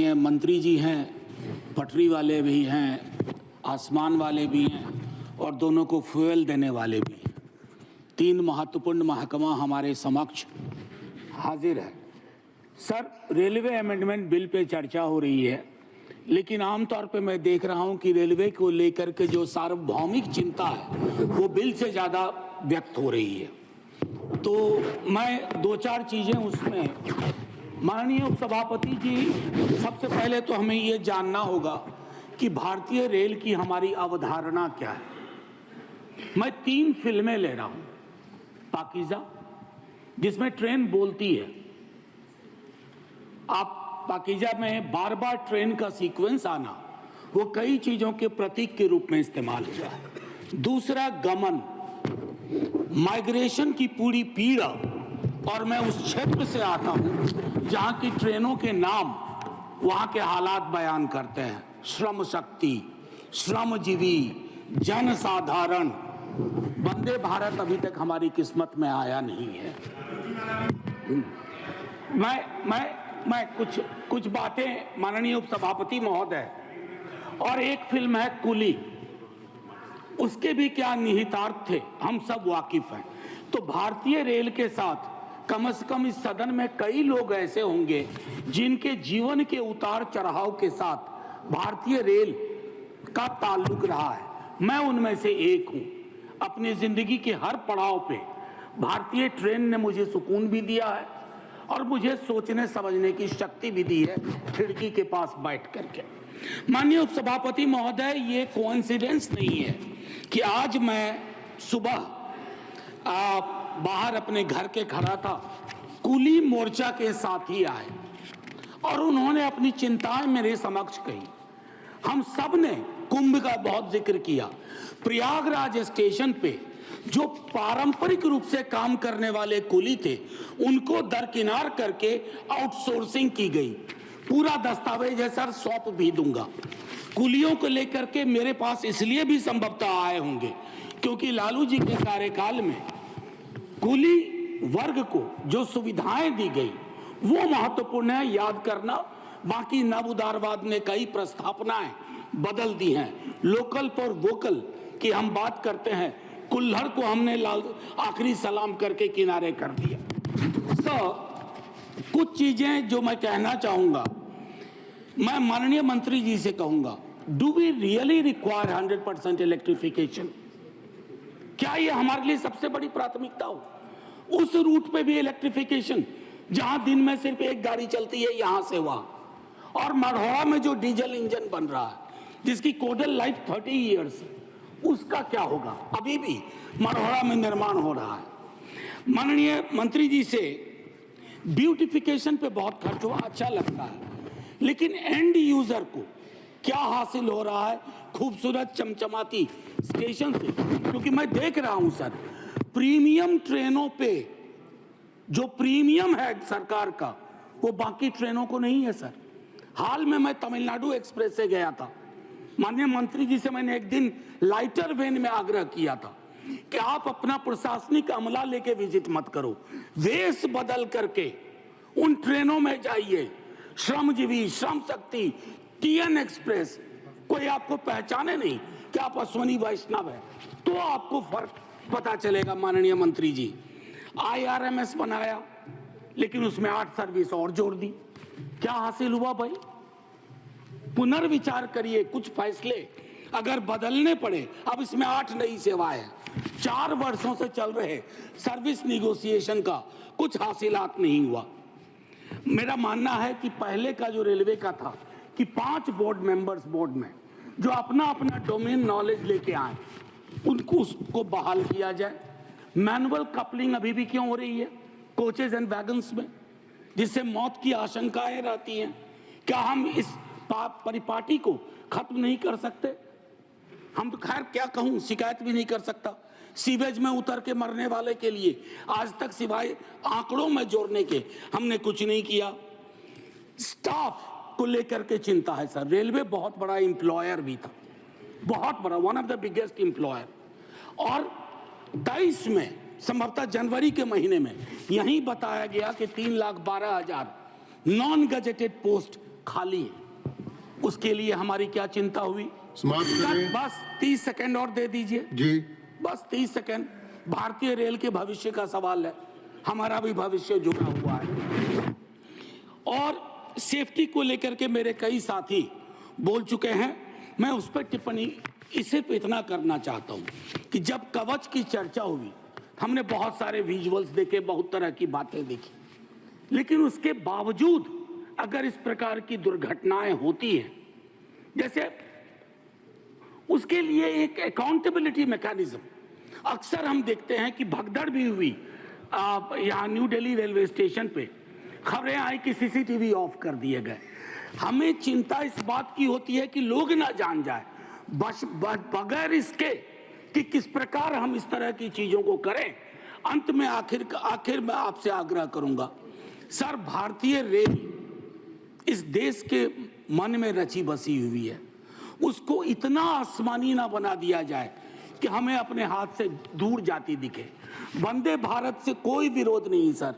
ये मंत्री जी हैं, पटरी वाले भी हैं, आसमान वाले भी हैं और दोनों को फ्यूल देने वाले भी हैं। तीन महत्वपूर्ण महकमा हमारे समक्ष हाजिर है। Sir, railway amendment bill pay चर्चा हो रही है, लेकिन आमतौर पे मैं देख रहा हूं कि रेलवे को लेकर के जो सार्वभौमिक चिंता है वो बिल से ज़्यादा व्यक्त हो रही है। तो मैं दो चार चीज़ें उसमें, माननीय उपसभापति जी, सबसे पहले तो हमें ये जानना होगा कि भारतीय रेल की हमारी अवधारणा क्या है। मैं 3 फिल्में ले रहा हूं। पाकीज़ा, जिसमें ट्रेन बोलती है, आप पाकीज़ा में बार बार ट्रेन का सीक्वेंस आना वो कई चीज़ों के प्रतीक के रूप में इस्तेमाल हुआ है। दूसरा, गमन, माइग्रेशन की पूरी पीड़ा, और मैं उस क्षेत्र से आता हूं जहां की ट्रेनों के नाम वहां के हालात बयान करते हैं। श्रम शक्ति, श्रमजीवी, जनसाधारण। वंदे भारत अभी तक हमारी किस्मत में आया नहीं है। मैं कुछ बातें, माननीय उपसभापति महोदय, और एक फिल्म है कुली, उसके भी क्या निहितार्थ थे हम सब वाकिफ हैं। तो भारतीय रेल के साथ कम से कम इस सदन में कई लोग ऐसे होंगे जिनके जीवन के उतार चढ़ाव के साथ भारतीय रेल का ताल्लुक रहा है। मैं उनमें से एक हूं। अपनी जिंदगी के हर पड़ाव पे भारतीय ट्रेन ने मुझे सुकून भी दिया है और मुझे सोचने समझने की शक्ति भी दी है, खिड़की के पास बैठ करके। माननीय उपसभापति महोदय, ये कोइंसिडेंस नहीं है कि आज मैं सुबह बाहर अपने घर के खड़ा था, कुली मोर्चा के साथी आए और उन्होंने अपनी चिंताएं मेरे समक्ष कही। हम सब ने कुंभ का बहुत जिक्र किया। प्रयागराज स्टेशन पे जो पारंपरिक रूप से काम करने वाले कुली थे, उनको दरकिनार करके आउटसोर्सिंग की गई। पूरा दस्तावेज है सर, सौंप भी दूंगा। कुलियों को लेकर के मेरे पास इसलिए भी संभवतः आए होंगे क्योंकि लालू जी के कार्यकाल में कुली वर्ग को जो सुविधाएं दी गई वो महत्वपूर्ण है, याद करना। बाकी नव उदारवाद ने कई प्रस्थापनाएं बदल दी हैं। लोकल फॉर वोकल की हम बात करते हैं, कुल्हड़ को हमने आखिरी सलाम करके किनारे कर दिया। कुछ चीजें जो मैं कहना चाहूंगा, मैं माननीय मंत्री जी से कहूंगा, do we really require 100% electrification? क्या ये हमारे लिए सबसे बड़ी प्राथमिकता हो? उस रूट पे भी इलेक्ट्रिफिकेशन जहां दिन में सिर्फ एक गाड़ी चलती है यहां से वहां, और मढ़ौरा में जो डीजल इंजन बन रहा है जिसकी कोडल लाइफ 30 ईयर्स, उसका क्या होगा? अभी भी मढ़ौरा में निर्माण हो रहा है। माननीय मंत्री जी से ब्यूटिफिकेशन पे बहुत खर्च हुआ, अच्छा लगता है, लेकिन एंड यूजर को क्या हासिल हो रहा है खूबसूरत चमचमाती स्टेशन से? क्योंकि मैं देख रहा हूं सर, प्रीमियम ट्रेनों पे जो प्रीमियम है सरकार का वो बाकी ट्रेनों को नहीं है सर। हाल में मैं तमिलनाडु एक्सप्रेस से गया था। माननीय मंत्री जी से मैंने एक दिन लाइटर वेन में आग्रह किया था कि आप अपना प्रशासनिक अमला लेके विजिट मत करो, वेश बदल करके उन ट्रेनों में जाइए। श्रमजीवी, श्रम शक्ति, टीएन एक्सप्रेस, कोई आपको पहचाने नहीं कि आप अश्वनी वैष्णव है, तो आपको फर्क पता चलेगा। माननीय मंत्री जी, IRMS बनाया, लेकिन उसमें 8 सर्विस और जोड़ दी। क्या हासिल हुआ भाई? पुनर्विचार करिए, कुछ फैसले अगर बदलने पड़े। अब इसमें 8 नई सेवाएं हैं। 4 वर्षों से चल रहे सर्विस निगोशिएशन का कुछ हासिलात नहीं हुआ। मेरा मानना है कि पहले का जो रेलवे का था कि 5 बोर्ड मेंबर्स बोर्ड में जो अपना अपना डोमेन नॉलेज लेके आए, उनको उसको बहाल किया जाए। मैनुअल कपलिंग अभी भी क्यों हो रही है कोचेज एंड वैगन्स में, जिससे मौत की आशंकाएं रहती हैं? क्या हम इस परिपाटी को खत्म नहीं कर सकते? हम तो खैर क्या कहूं, शिकायत भी नहीं कर सकता। सीवेज में उतर के मरने वाले के लिए आज तक सिवाय आंकड़ों में जोड़ने के हमने कुछ नहीं किया। स्टाफ को लेकर के चिंता है सर। रेलवे बहुत बड़ा एम्प्लॉयर भी था, बहुत बड़ा, one of the biggest employer. और 23 में संभवतः जनवरी के महीने में यही बताया गया कि 3,12,000 नॉन गजेटेड पोस्ट खाली है, उसके लिए हमारी क्या चिंता हुई? समाप्त करें। बस 30 सेकंड और दे दीजिए जी। बस 30 सेकंड। भारतीय रेल के भविष्य का सवाल है, हमारा भी भविष्य जुड़ा हुआ है। और सेफ्टी को लेकर के मेरे कई साथी बोल चुके हैं, मैं उस पर टिप्पणी इसे पे इतना करना चाहता हूं कि जब कवच की चर्चा हुई, हमने बहुत सारे विजुअल्स देखे, बहुत तरह की बातें देखी, लेकिन उसके बावजूद अगर इस प्रकार की दुर्घटनाएं होती हैं, जैसे उसके लिए एक अकाउंटेबिलिटी मैकेनिज्म, अक्सर हम देखते हैं कि भगदड़ भी हुई यहाँ न्यू दिल्ली रेलवे स्टेशन पे, खबरें आई कि सीसीटीवी ऑफ कर दिए गए। हमें चिंता इस बात की होती है कि लोग ना जान जाए, बस बगैर इसके कि किस प्रकार हम इस तरह की चीजों को करें। अंत में आखिर मैं आपसे आग्रह करूंगा, सर, भारतीय रेल इस देश के मन में रची बसी हुई है, उसको इतना आसमानी ना बना दिया जाए कि हमें अपने हाथ से दूर जाती दिखे। वंदे भारत से कोई विरोध नहीं सर,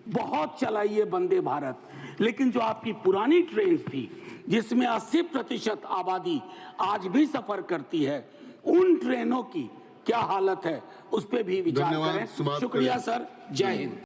बहुत चलाइए वंदे भारत, लेकिन जो आपकी पुरानी ट्रेन थी जिसमें 80% आबादी आज भी सफर करती है, उन ट्रेनों की क्या हालत है उस पर भी विचार करें। शुक्रिया सर, जय हिंद।